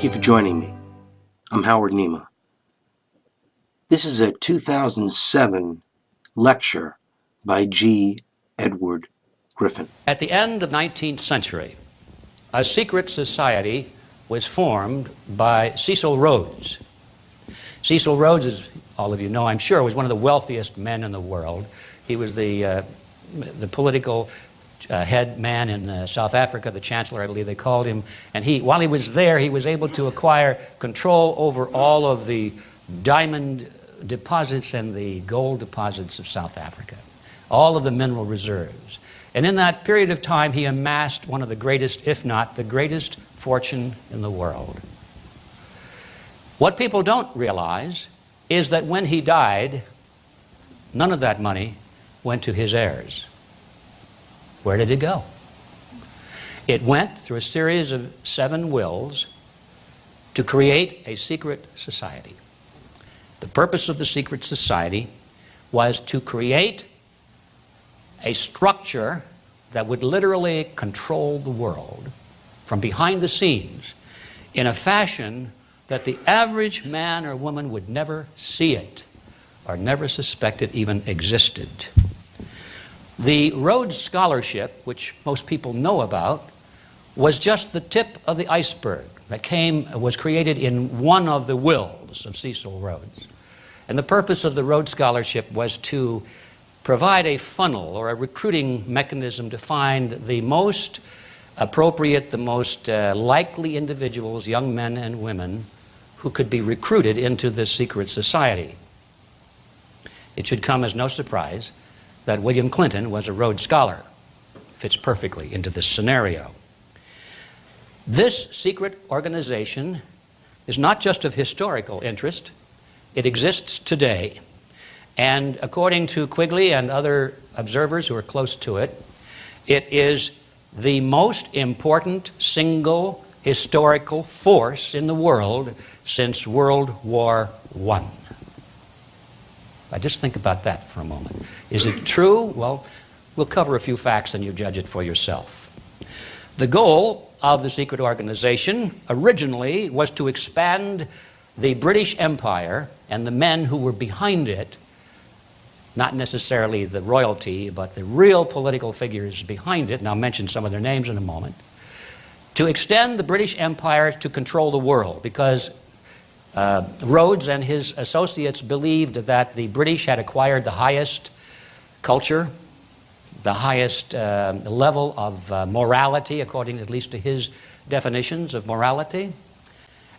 Thank you for joining me. I'm Howard Nema. This is a 2007 lecture by G.Edward Griffin. At the end of the 19th century, a secret society was formed by Cecil Rhodes. Cecil Rhodes, as all of you know, I'm sure, was one of the wealthiest men in the world. He was the political head man in South Africa, the chancellor, I believe they called him. And while he was there, he was able to acquire control over all of the diamond deposits and the gold deposits of South Africa, all of the mineral reserves. And in that period of time, he amassed one of the greatest, if not the greatest, fortune in the world. What people don't realize is that when he died, none of that money went to his heirs. Where did it go? It went through a series of 7 wills to create a secret society. The purpose of the secret society was to create a structure that would literally control the world from behind the scenes in a fashion that the average man or woman would never see it or never suspect it even existed. The Rhodes Scholarship, which most people know about, was just the tip of the iceberg that was created in one of the wills of Cecil Rhodes. And the purpose of the Rhodes Scholarship was to provide a funnel or a recruiting mechanism to find the most appropriate, the most likely individuals, young men and women, who could be recruited into this secret society. It should come as no surprise that William Clinton was a Rhodes Scholar. Fits perfectly into this scenario. This secret organization is not just of historical interest, it exists today. And according to Quigley and other observers who are close to it, it is the most important single historical force in the world since World War I. Just think about that for a moment. Is it true? Well, we'll cover a few facts and you judge it for yourself. The goal of the secret organization originally was to expand the British Empire and the men who were behind it, not necessarily the royalty, but the real political figures behind it, and I'll mention some of their names in a moment, to extend the British Empire to control the world, because Rhodes and his associates believed that the British had acquired the highest culture, the highest level of morality, according at least to his definitions of morality,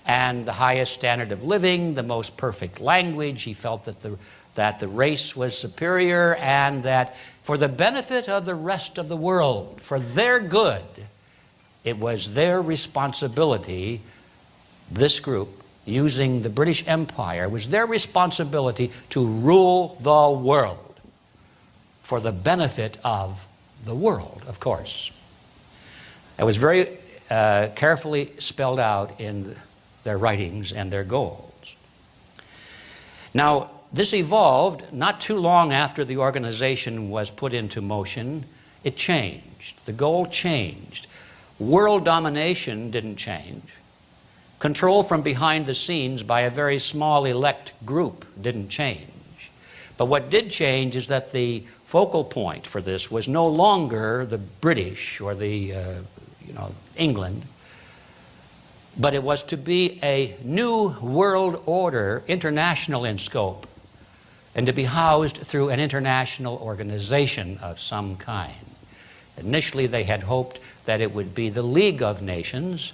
and the highest standard of living, the most perfect language. He felt that the race was superior, and that for the benefit of the rest of the world, for their good, it was their responsibility, this group, using the British Empire, was their responsibility to rule the world for the benefit of the world, of course. It was very carefully spelled out in their writings and their goals. Now, this evolved not too long after the organization was put into motion. It changed. The goal changed. World domination didn't change. Control from behind the scenes by a very small elect group didn't change. But what did change is that the focal point for this was no longer the British or the England, but it was to be a new world order, international in scope, and to be housed through an international organization of some kind. Initially, they had hoped that it would be the League of Nations,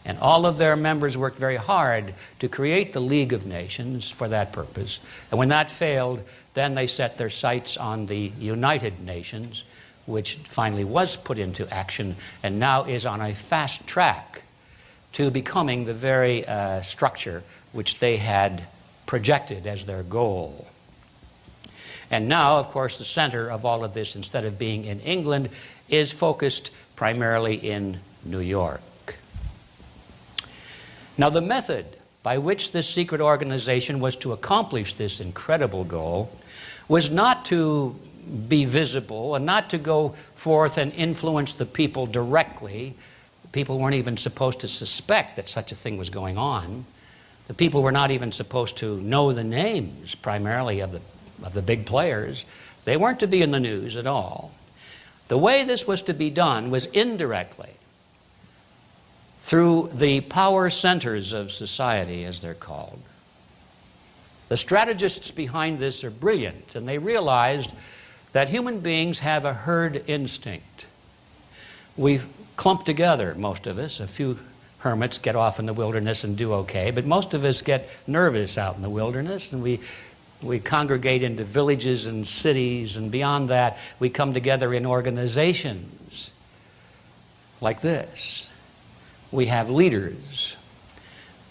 and all of their members worked very hard to create the League of Nations for that purpose. And when that failed, then they set their sights on the United Nations, which finally was put into action and now is on a fast track to becoming the very structure which they had projected as their goal. And now, of course, the center of all of this, instead of being in England, is focused primarily in New York. Now, the method by which this secret organization was to accomplish this incredible goal was not to be visible and not to go forth and influence the people directly, People weren't even supposed to suspect that such a thing was going on. The people were not even supposed to know the names, primarily, of the big players. They weren't to be in the news at all. The way this was to be done was indirectly, through the power centers of society, as they're called. The strategists behind this are brilliant, and they realized that human beings have a herd instinct. We clump together, most of us. A few hermits get off in the wilderness and do okay, but most of us get nervous out in the wilderness, and we congregate into villages and cities, and beyond that, we come together in organizations like this. We have leaders.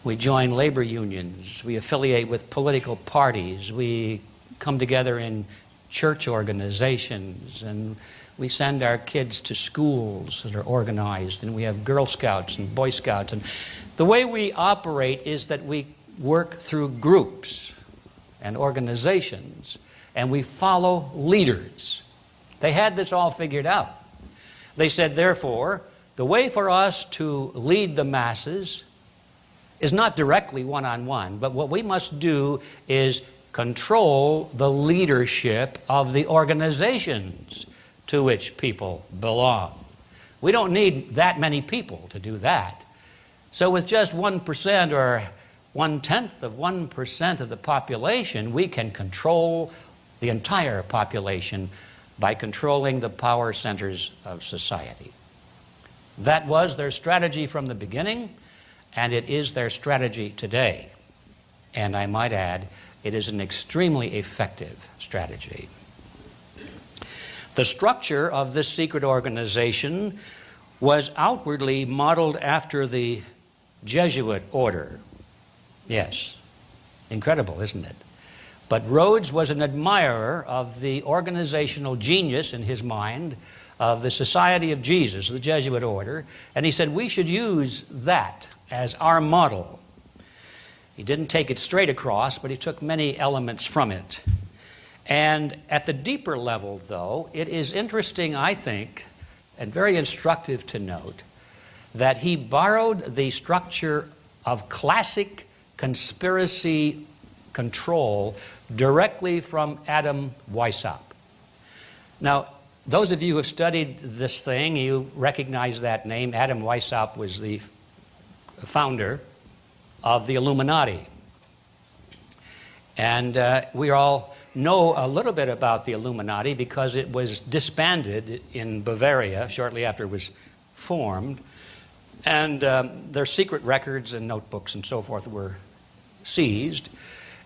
We join labor unions. We affiliate with political parties. We come together in church organizations, and we send our kids to schools that are organized, and we have Girl Scouts and Boy Scouts. And the way we operate is that we work through groups and organizations, and we follow leaders. They had this all figured out. They said, therefore, the way for us to lead the masses is not directly one-on-one, but what we must do is control the leadership of the organizations to which people belong. We don't need that many people to do that. So with just 1% or 0.1% of the population, we can control the entire population by controlling the power centers of society. That was their strategy from the beginning, and it is their strategy today. And I might add, it is an extremely effective strategy. The structure of this secret organization was outwardly modeled after the Jesuit order. Yes, incredible, isn't it? But Rhodes was an admirer of the organizational genius in his mind of the Society of Jesus, the Jesuit order, and he said we should use that as our model. He didn't take it straight across, but he took many elements from it. And at the deeper level, though, it is interesting, I think, and very instructive to note, that he borrowed the structure of classic conspiracy control directly from Adam Weishaupt. Now, those of you who have studied this thing, you recognize that name. Adam Weishaupt was the founder of the Illuminati. And we all know a little bit about the Illuminati because it was disbanded in Bavaria shortly after it was formed. And their secret records and notebooks and so forth were seized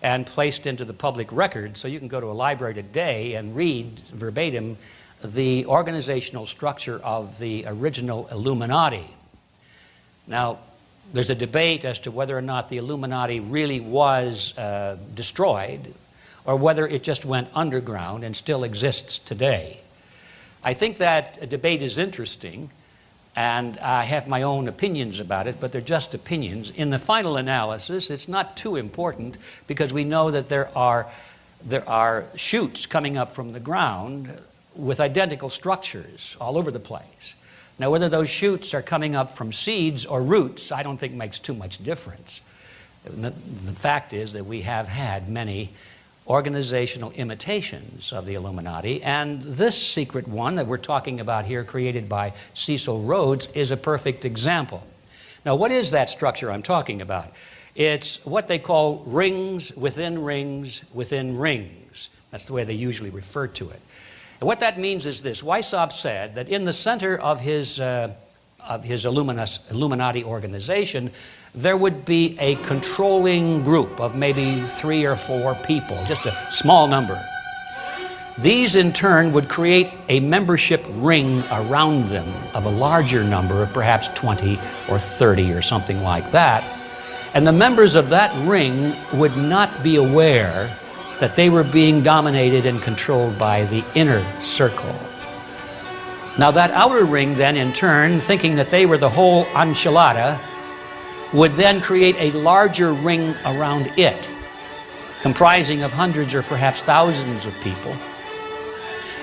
and placed into the public record. So you can go to a library today and read verbatim the organizational structure of the original Illuminati. Now, there's a debate as to whether or not the Illuminati really was destroyed or whether it just went underground and still exists today. I think that debate is interesting, and I have my own opinions about it, but they're just opinions. In the final analysis, it's not too important because we know that there are shoots coming up from the ground with identical structures all over the place. Now, whether those shoots are coming up from seeds or roots, I don't think makes too much difference. The fact is that we have had many organizational imitations of the Illuminati, and this secret one that we're talking about here, created by Cecil Rhodes, is a perfect example. Now, what is that structure I'm talking about? It's what they call rings within rings within rings. That's the way they usually refer to it. And what that means is this. Weishaupt said that in the center of his Illuminati organization, there would be a controlling group of maybe 3 or 4 people, just a small number. These, in turn, would create a membership ring around them of a larger number, of perhaps 20 or 30 or something like that. And the members of that ring would not be aware that they were being dominated and controlled by the inner circle. Now that outer ring then, in turn, thinking that they were the whole enchilada, would then create a larger ring around it, comprising of hundreds or perhaps thousands of people.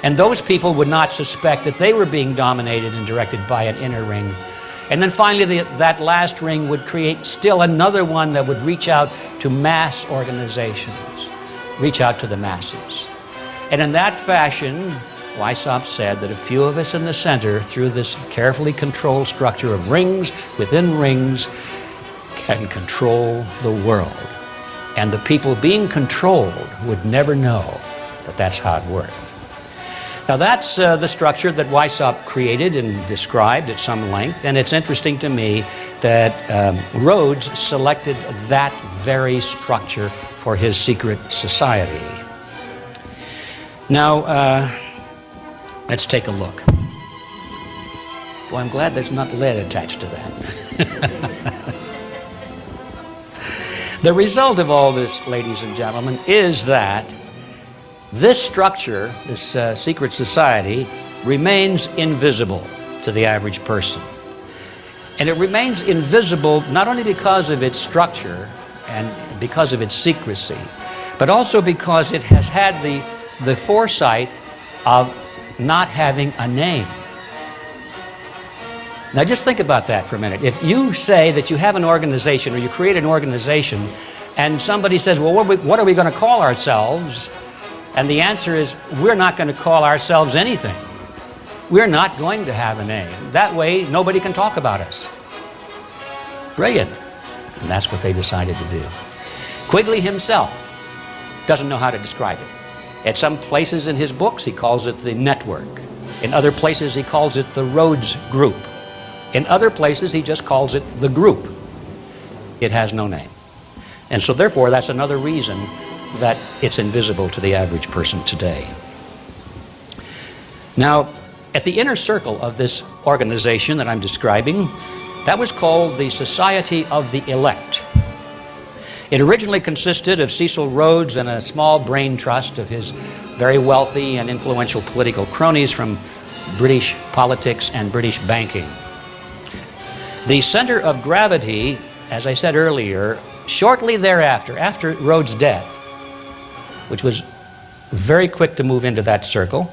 And those people would not suspect that they were being dominated and directed by an inner ring. And then finally, that last ring would create still another one that would reach out to mass organizations, reach out to the masses. And in that fashion, Weishaupt said that a few of us in the center, through this carefully controlled structure of rings within rings, can control the world. And the people being controlled would never know that that's how it worked. Now that's the structure that Weishaupt created and described at some length, and it's interesting to me that Rhodes selected that very structure for his secret society. Now, let's take a look. Boy, I'm glad there's not lead attached to that. The result of all this, ladies and gentlemen, is that this structure, this secret society, remains invisible to the average person. And it remains invisible not only because of its structure and because of its secrecy, but also because it has had the foresight of not having a name. Now just think about that for a minute. If you say that you have an organization or you create an organization and somebody says, well, what are we going to call ourselves? And the answer is, we're not going to call ourselves anything. We're not going to have a name. That way, nobody can talk about us. Brilliant. And that's what they decided to do. Quigley himself doesn't know how to describe it. At some places in his books, he calls it the network. In other places, he calls it the Rhodes Group. In other places, he just calls it the group. It has no name. And so therefore, that's another reason that it's invisible to the average person today. Now, at the inner circle of this organization that I'm describing, that was called the Society of the Elect. It originally consisted of Cecil Rhodes and a small brain trust of his very wealthy and influential political cronies from British politics and British banking. The center of gravity, as I said earlier, shortly thereafter, after Rhodes' death, which was very quick to move into that circle,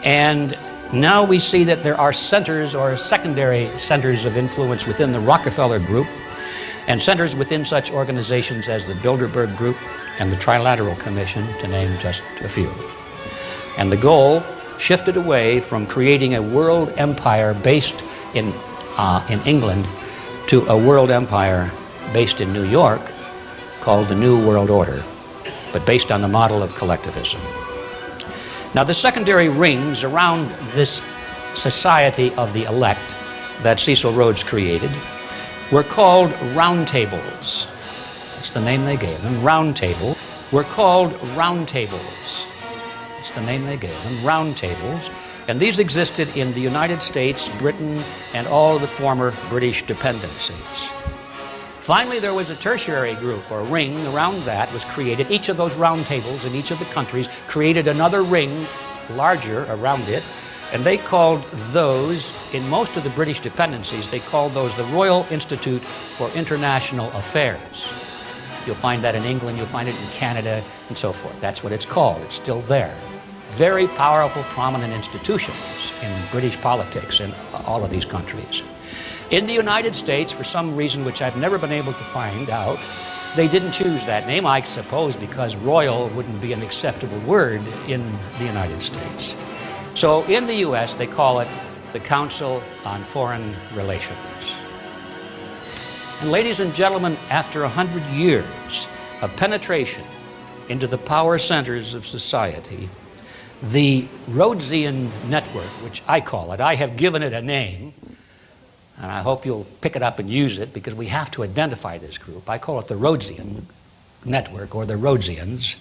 and now we see that there are centers or secondary centers of influence within the Rockefeller Group and centers within such organizations as the Bilderberg Group and the Trilateral Commission, to name just a few. And the goal shifted away from creating a world empire based in England to a world empire based in New York called the New World Order, but based on the model of collectivism. Now, the secondary rings around this Society of the Elect that Cecil Rhodes created were called roundtables. That's the name they gave them, roundtable. Were called roundtables. That's the name they gave them, roundtables. And these existed in the United States, Britain, and all of the former British dependencies. Finally, there was a tertiary group or ring around that was created. Each of those roundtables in each of the countries created another ring larger around it, and they called those, in most of the British dependencies, they called those the Royal Institute for International Affairs. You'll find that in England, you'll find it in Canada, and so forth. That's what it's called. It's still there. Very powerful, prominent institutions in British politics in all of these countries. In the United States, for some reason which I've never been able to find out, they didn't choose that name, I suppose because royal wouldn't be an acceptable word in the United States. So in the US, they call it the Council on Foreign Relations. And ladies and gentlemen, after 100 years of penetration into the power centers of society, the Rhodesian network, which I call it, I have given it a name, and I hope you'll pick it up and use it because we have to identify this group. I call it the Rhodesian network or the Rhodesians.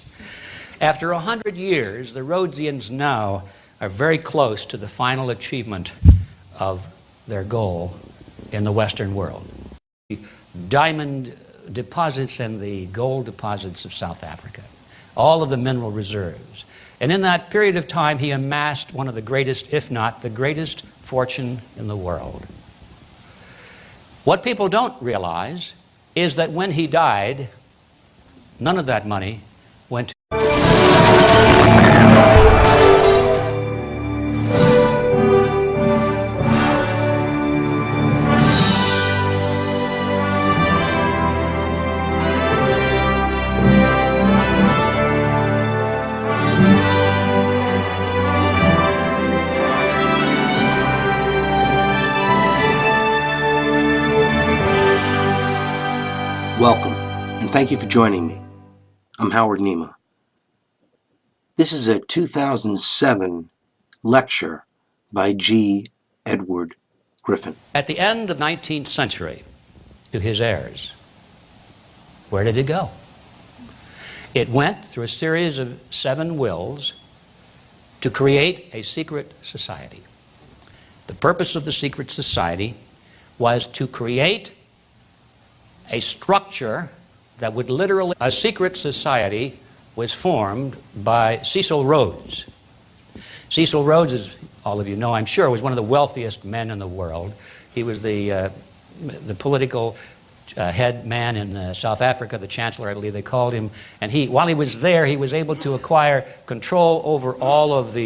After 100 years, the Rhodesians now are very close to the final achievement of their goal in the Western world. The diamond deposits and the gold deposits of South Africa, all of the mineral reserves. And in that period of time, he amassed one of the greatest, if not the greatest, fortune in the world. What people don't realize is that when he died, none of that money went to Thank you for joining me. I'm Howard Nema. This is a 2007 lecture by G.Edward Griffin. At the end of the 19th century, to his heirs, where did it go? It went through a series of 7 wills to create a secret society. The purpose of the secret society was to create a structure that would literally, a secret society was formed by Cecil Rhodes. Cecil Rhodes, as all of you know, I'm sure, was one of the wealthiest men in the world. He was the political head man in South Africa, the chancellor, I believe they called him. And while he was there, he was able to acquire control over all of the